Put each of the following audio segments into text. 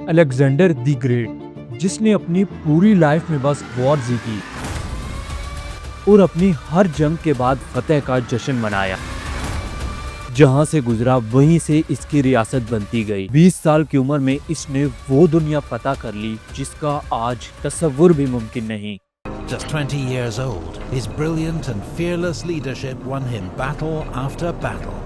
Alexander the great, जिसने अपनी पूरी लाइफ में बस वॉर जीती और अपनी हर जंग के बाद फतेह का जश्न मनाया। जहां से गुजरा वहीं से इसकी रियासत बनती गई। 20 साल की उम्र में इसने वो दुनिया पता कर ली जिसका आज तसव्वुर भी मुमकिन नहीं। Just 20 years old, his brilliant and fearless leadership won him battle after battle.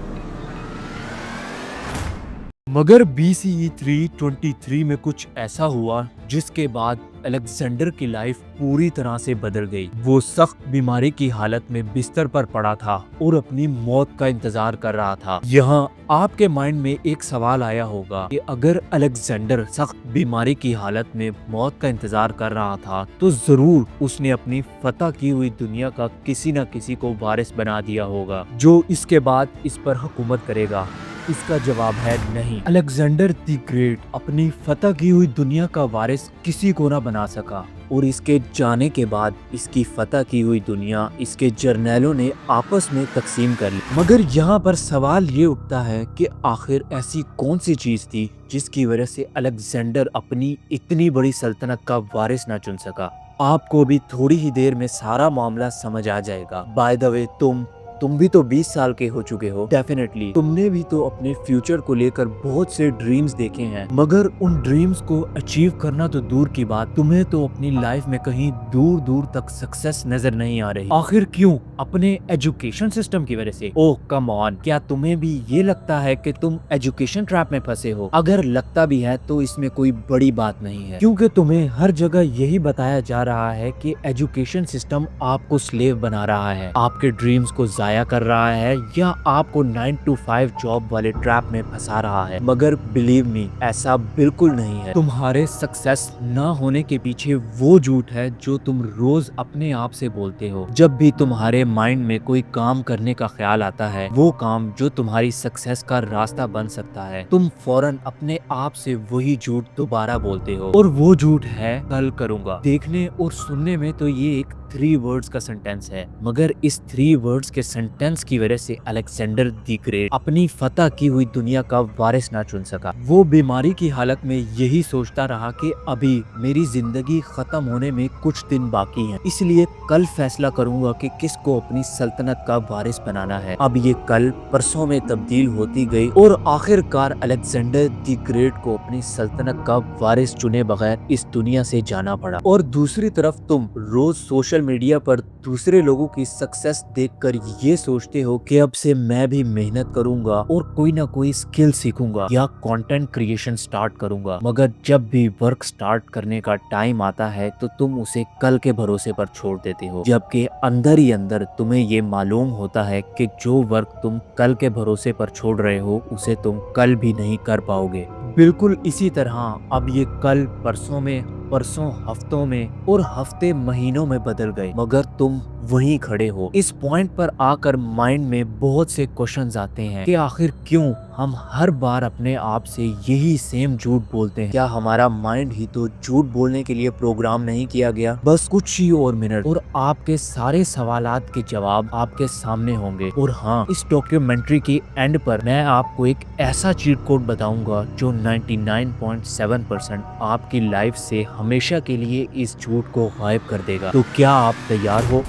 मगर BCE 323 में कुछ ऐसा हुआ जिसके बाद अलेक्जेंडर की लाइफ पूरी तरह से बदल गई। वो सख्त बीमारी की हालत में बिस्तर पर पड़ा था और अपनी मौत का इंतजार कर रहा था। यहाँ आपके माइंड में एक सवाल आया होगा कि अगर अलेक्जेंडर सख्त बीमारी की हालत में मौत का इंतजार कर रहा था तो जरूर उसने अपनी फतह की हुई दुनिया का किसी न किसी को वारिस बना दिया होगा जो इसके बाद इस पर हुकूमत करेगा। इसका जवाब है नहीं। अलेक्जेंडर द ग्रेट अपनी फतह की हुई दुनिया का वारिस किसी को ना बना सका और इसके जाने के बाद इसकी फतह की हुई दुनिया इसके जर्नैलों ने आपस में तकसीम कर ली। मगर यहाँ पर सवाल ये उठता है कि आखिर ऐसी कौन सी चीज थी जिसकी वजह से अलेक्जेंडर अपनी इतनी बड़ी सल्तनत का वारिस ना चुन सका। आपको भी थोड़ी ही देर में सारा मामला समझ आ जाएगा। बाय द वे तुम भी तो 20 साल के हो चुके हो। डेफिनेटली तुमने भी तो अपने फ्यूचर को लेकर बहुत से ड्रीम्स देखे हैं, मगर उन ड्रीम्स को अचीव करना तो दूर की बात, तुम्हें तो अपनी लाइफ में कहीं दूर दूर तक सक्सेस नजर नहीं आ रही। आखिर क्यों? अपने एजुकेशन सिस्टम की वजह से। ओह कम ऑन, क्या तुम्हें भी ये लगता है कि तुम एजुकेशन ट्रैप में फंसे हो? अगर लगता भी है तो इसमें कोई बड़ी बात नहीं है, क्योंकि तुम्हें हर जगह यही बताया जा रहा है कि एजुकेशन सिस्टम आपको स्लेव बना रहा है, आपके ड्रीम्स को जाया कर रहा है या आपको 9 to 5 जॉब वाले ट्रैप में फंसा रहा है। मगर बिलीव मी, ऐसा बिल्कुल नहीं है। तुम्हारे सक्सेस ना होने के पीछे वो झूठ है जो तुम रोज अपने आप से बोलते हो। जब भी तुम्हारे माइंड में कोई काम करने का ख्याल आता है, वो काम जो तुम्हारी सक्सेस का रास्ता बन सकता है, तुम फौरन अपने आप से वही झूठ दोबारा बोलते हो और वो झूठ है कल करूंगा। देखने और सुनने में तो ये एक 3 वर्ड्स का सेंटेंस है, मगर इस 3 वर्ड्स के सेंटेंस की वजह से अलेक्जेंडर द ग्रेट अपनी फतह की हुई दुनिया का वारिस ना चुन सका। वो बीमारी की हालत में यही सोचता रहा कि अभी मेरी जिंदगी खत्म होने में कुछ दिन बाकी हैं, इसलिए कल फैसला करूंगा कि किसको अपनी सल्तनत का वारिस बनाना है। अब ये कल परसों में तब्दील होती गई और आखिरकार अलेक्जेंडर द ग्रेट को अपनी सल्तनत का वारिस चुने बगैर इस दुनिया से जाना पड़ा। और दूसरी तरफ तुम रोज सोशल मीडिया पर दूसरे लोगों की सक्सेस देखकर ये सोचते हो कि अब से मैं भी मेहनत करूंगा और कोई ना कोई स्किल सीखूंगा या कंटेंट क्रिएशन स्टार्ट करूंगा। मगर जब भी वर्क स्टार्ट करने का टाइम आता है तो तुम उसे कल के भरोसे पर छोड़ देते हो, जबकि अंदर ही अंदर तुम्हें ये मालूम होता है कि जो वर्क तुम कल के भरोसे पर छोड़ रहे हो उसे तुम कल भी नहीं कर पाओगे। बिल्कुल इसी तरह अब ये कल परसों में, परसों हफ्तों में और हफ्ते महीनों में बदल गए, मगर तुम वहीं खड़े हो। इस पॉइंट पर आकर माइंड में बहुत से क्वेश्चंस आते हैं कि आखिर क्यों हम हर बार अपने आप से यही सेम झूठ बोलते हैं? क्या हमारा माइंड ही तो झूठ बोलने के लिए प्रोग्राम नहीं किया गया? बस कुछ ही और मिनट और आपके सारे सवालात के जवाब आपके सामने होंगे। और हाँ, इस डॉक्यूमेंट्री के एंड पर मैं आपको एक ऐसा चीट कोड बताऊंगा जो 99.7% आपकी लाइफ से हमेशा के लिए इस झूठ को गायब कर देगा। तो क्या आप तैयार हो?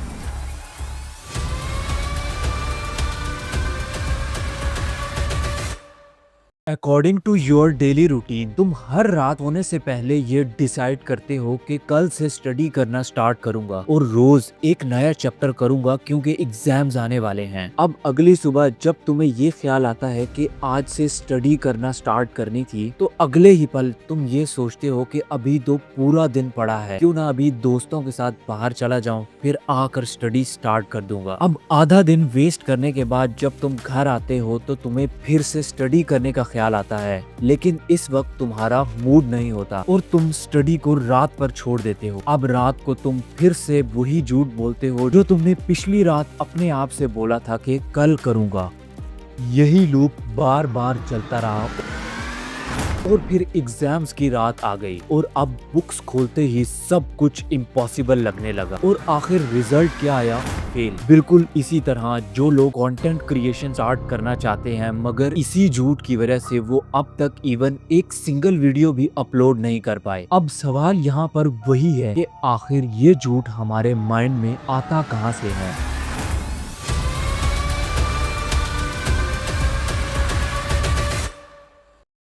According to your daily routine, तुम हर रात होने से पहले ये डिसाइड करते हो कि कल से स्टडी करना स्टार्ट करूंगा और रोज एक नया चैप्टर करूंगा क्योंकि एग्जाम्स आने वाले हैं। अब अगली सुबह जब तुम्हें ये ख्याल आता है कि आज से स्टडी करना स्टार्ट करनी थी, तो अगले ही पल तुम ये सोचते हो कि अभी तो पूरा दिन पड़ा है, क्यों ना अभी दोस्तों के साथ बाहर चला जाऊं, फिर आकर स्टडी स्टार्ट कर दूंगा। अब आधा दिन वेस्ट करने के बाद जब तुम घर आते हो तो तुम्हें फिर से स्टडी करने का ख्याल आता है, लेकिन इस वक्त तुम्हारा मूड नहीं होता और तुम स्टडी को रात पर छोड़ देते हो। अब रात को तुम फिर से वही झूठ बोलते हो जो तुमने पिछली रात अपने आप से बोला था कि कल करूंगा। यही लूप बार बार चलता रहा और फिर एग्जाम्स की रात आ गई और अब बुक्स खोलते ही सब कुछ इम्पॉसिबल लगने लगा और आखिर रिजल्ट क्या आया? फेल। बिल्कुल इसी तरह जो लोग कंटेंट क्रिएशन स्टार्ट करना चाहते हैं मगर इसी झूठ की वजह से वो अब तक इवन एक सिंगल वीडियो भी अपलोड नहीं कर पाए। अब सवाल यहाँ पर वही है कि आखिर ये झूठ हमारे माइंड में आता कहाँ से है?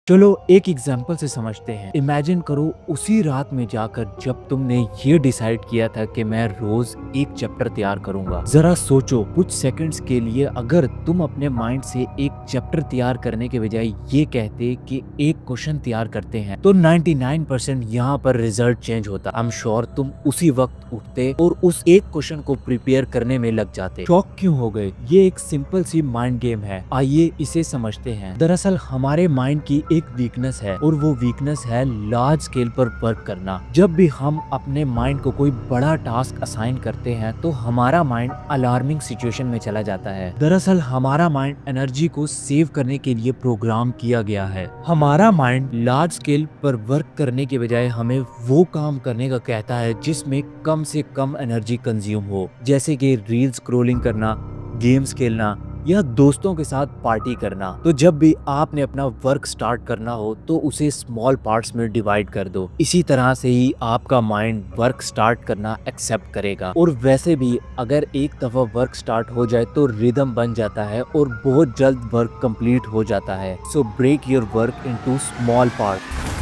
चलो एक एग्जाम्पल से समझते हैं। इमेजिन करो उसी रात में जाकर जब तुमने ये डिसाइड किया था कि मैं रोज एक चैप्टर तैयार करूंगा। जरा सोचो कुछ सेकंड्स के लिए, अगर तुम अपने माइंड से एक चैप्टर तैयार करने के बजाय ये कहते कि एक क्वेश्चन तैयार करते हैं तो 99% यहाँ पर रिजल्ट चेंज होता। आई एम श्योर तुम उसी वक्त उठते और उस एक क्वेश्चन को प्रिपेयर करने में लग जाते। शॉक क्यों हो गए? ये एक सिंपल सी माइंड गेम है, आइए इसे समझते हैं। दरअसल हमारे माइंड की एक वीकनेस है और वो वीकनेस है लार्ज स्केल पर वर्क करना। जब भी हम अपने माइंड को कोई बड़ा टास्क असाइन करते हैं तो हमारा माइंड अलार्मिंग सिचुएशन में चला जाता है। दरअसल हमारा माइंड एनर्जी को सेव करने के लिए प्रोग्राम किया गया है। हमारा माइंड लार्ज स्केल पर वर्क करने के बजाय हमें वो काम करने का कहता है जिसमें कम से कम एनर्जी कंज्यूम हो, जैसे कि रील स्क्रॉलिंग करना, गेम्स खेलना या दोस्तों के साथ पार्टी करना। तो जब भी आपने अपना वर्क स्टार्ट करना हो तो उसे स्मॉल पार्ट्स में डिवाइड कर दो। इसी तरह से ही आपका माइंड वर्क स्टार्ट करना एक्सेप्ट करेगा। और वैसे भी अगर एक दफा वर्क स्टार्ट हो जाए तो रिदम बन जाता है और बहुत जल्द वर्क कंप्लीट हो जाता है। So break your work into small part.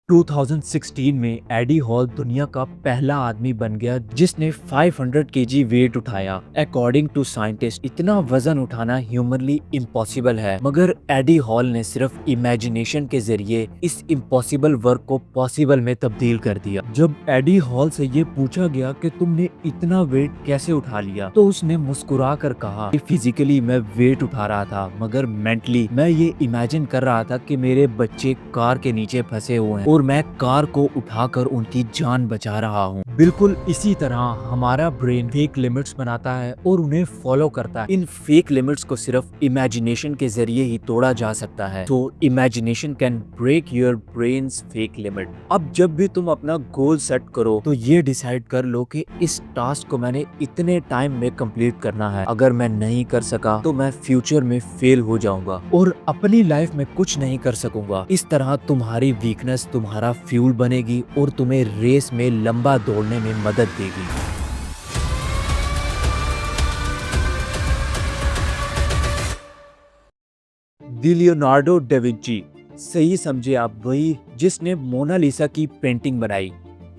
2016 में एडी हॉल दुनिया का पहला आदमी बन गया जिसने 500 केजी वेट उठाया। अकॉर्डिंग टू साइंटिस्ट इतना वजन उठाना ह्यूमनली इम्पॉसिबल है, मगर एडी हॉल ने सिर्फ इमेजिनेशन के जरिए इस इम्पॉसिबल वर्क को पॉसिबल में तब्दील कर दिया। जब एडी हॉल से ये पूछा गया कि तुमने इतना वेट कैसे उठा लिया तो उसने मुस्कुरा कर कहा कि फिजिकली मैं वेट उठा रहा था मगर मेंटली मैं ये इमेजिन कर रहा था कि मेरे बच्चे कार के नीचे फंसे हुए हैं और मैं कार को उठाकर उनकी जान बचा रहा हूँ। बिल्कुल इसी तरह हमारा ब्रेन फेक लिमिट्स बनाता है और उन्हें फॉलो करता है। इन फेक लिमिट्स को सिर्फ इमेजिनेशन के जरिए ही तोड़ा जा सकता है। तो imagination can break your brains fake limit. अब जब भी तुम अपना गोल सेट करो तो ये डिसाइड कर लो कि इस टास्क को मैंने इतने टाइम में कंप्लीट करना है। अगर मैं नहीं कर सका तो मैं फ्यूचर में फेल हो जाऊंगा और अपनी लाइफ में कुछ नहीं कर सकूंगा। इस तरह तुम्हारी वीकनेस तुम्हारा फ्यूल बनेगी और तुम्हें रेस में लंबा दौड़ने में मदद देगी। लियोनार्डो डा विंची, सही समझे आप, वही जिसने मोनालिसा की पेंटिंग बनाई।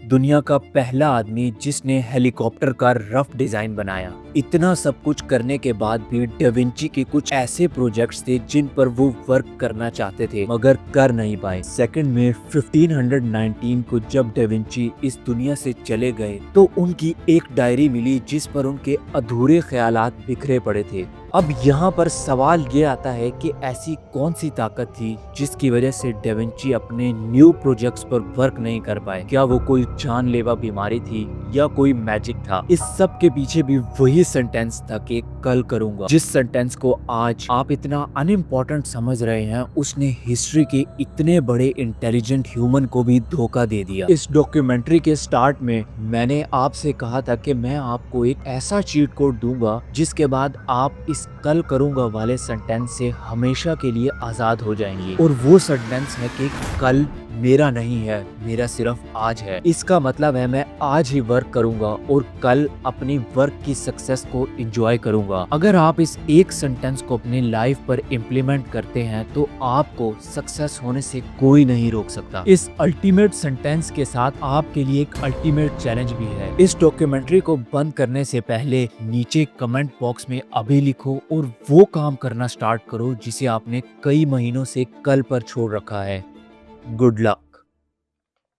दुनिया का पहला आदमी जिसने हेलीकॉप्टर का रफ डिजाइन बनाया। इतना सब कुछ करने के बाद भी डा विंची के कुछ ऐसे प्रोजेक्ट्स थे जिन पर वो वर्क करना चाहते थे मगर कर नहीं पाए। सेकंड में 1519 को जब डा विंची इस दुनिया से चले गए तो उनकी एक डायरी मिली जिस पर उनके अधूरे ख्यालात बिखरे पड़े थे। अब यहाँ पर सवाल ये आता है कि ऐसी कौन सी ताकत थी जिसकी वजह से डा विंची अपने न्यू प्रोजेक्ट्स पर वर्क नहीं कर पाए? क्या वो कोई जानलेवा बीमारी थी या कोई मैजिक था? इस सब के पीछे भी वही सेंटेंस था कि कल करूंगा। जिस सेंटेंस को आज आप इतना अनइम्पोर्टेंट समझ रहे हैं उसने हिस्ट्री के इतने बड़े इंटेलिजेंट ह्यूमन को भी धोखा दे दिया। इस डॉक्यूमेंट्री के स्टार्ट में मैंने आपसे कहा था कि मैं आपको एक ऐसा चीट कोड दूंगा जिसके बाद आप इस कल करूंगा वाले सेंटेंस से हमेशा के लिए आजाद हो जाएंगे। और वो सेंटेंस है कि कल मेरा नहीं है, मेरा सिर्फ आज है। इसका मतलब है मैं आज ही वर्क करूंगा और कल अपनी वर्क की सक्सेस को एंजॉय करूंगा। अगर आप इस एक सेंटेंस को अपनी लाइफ पर इम्प्लीमेंट करते हैं तो आपको सक्सेस होने से कोई नहीं रोक सकता। इस अल्टीमेट सेंटेंस के साथ आपके लिए एक अल्टीमेट चैलेंज भी है। इस डॉक्यूमेंट्री को बंद करने से पहले नीचे कमेंट बॉक्स में अभी लिखो और वो काम करना स्टार्ट करो जिसे आपने कई महीनों से कल पर छोड़ रखा है। Good luck.